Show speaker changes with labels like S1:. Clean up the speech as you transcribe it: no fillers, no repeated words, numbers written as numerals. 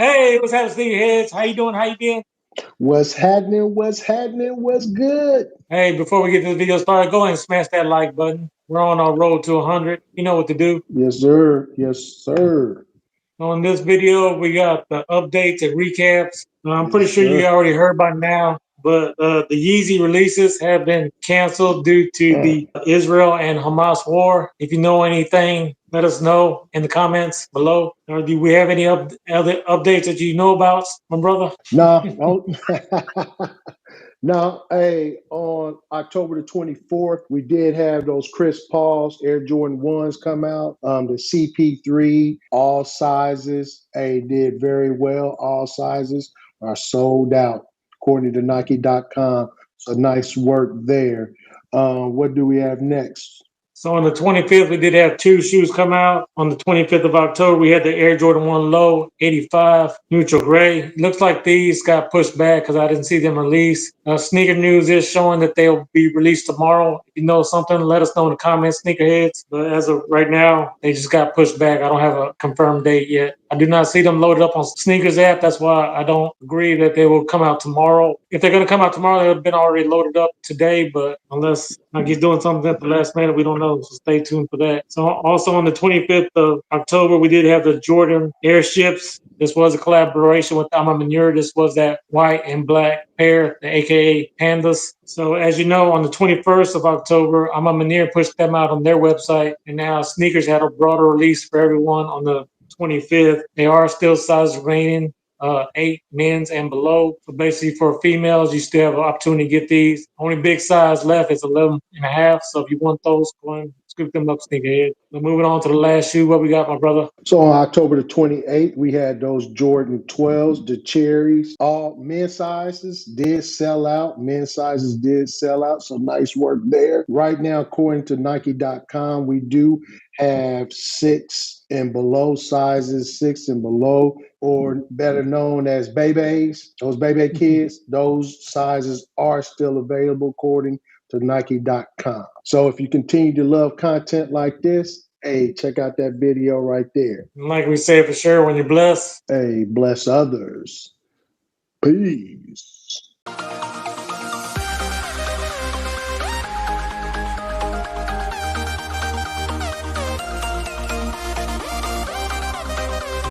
S1: Hey, what's happening, sneakerheads? How you doing? How you been?
S2: What's happening? What's happening? What's good?
S1: Hey, before we get this video started, go ahead and smash that like button. We're on our road to 100. You know what to do.
S2: Yes, sir. Yes, sir.
S1: On this video, we got the updates and recaps. I'm pretty
S2: Yes,
S1: sure you
S2: sir.
S1: already heard by now, but the Yeezy releases have been canceled due to the Israel and Hamas war. If you know anything, let us know in the comments below. Or do we have any other updates that you know about, my brother?
S2: Nah, no. Now, hey, on October the 24th, we did have those Chris Paul's Air Jordan 1s come out. The CP3, all sizes, hey, did very well. All sizes are sold out, according to Nike.com. So nice work there. What do we have next?
S1: So on the 25th, we did have two shoes come out. On the 25th of October, we had the Air Jordan 1 Low 85 neutral gray. Looks like these got pushed back because I didn't see them released. Sneaker news is showing that they'll be released tomorrow. If you know something, let us know in the comments, sneakerheads. But as of right now, they just got pushed back. I don't have a confirmed date yet. I do not see them loaded up on Sneakers app. That's why I don't agree that they will come out tomorrow. If they're going to come out tomorrow, they would have been already loaded up today. But unless like he's doing something at the last minute, we don't know. So stay tuned for that. So also on the 25th of October, we did have the Jordan Airships. This was a collaboration with Ama Manure. This was that white and black pair, the AKA Pandas. So as you know, on the 21st of October, Ama Manure pushed them out on their website, and now Sneakers had a broader release for everyone on the 25th. They are still size remaining, 8 men's and below. So basically for females, you still have an opportunity to get these. Only big size left is 11 and a half. So if you want those, go and scoop them up, sneakerhead. But moving on to the last shoe, what we got, my brother?
S2: So on October the 28th, we had those Jordan 12s, the cherries. All men's sizes did sell out. Men's sizes did sell out. So nice work there. Right now, according to Nike.com, we do have 6 and below sizes, 6 and below, or better known as babies. Those baby kids, those sizes are still available according to Nike.com. So if you continue to love content like this, hey, check out that video right there.
S1: Like we say for sure, when you're blessed,
S2: Hey, bless others. Peace.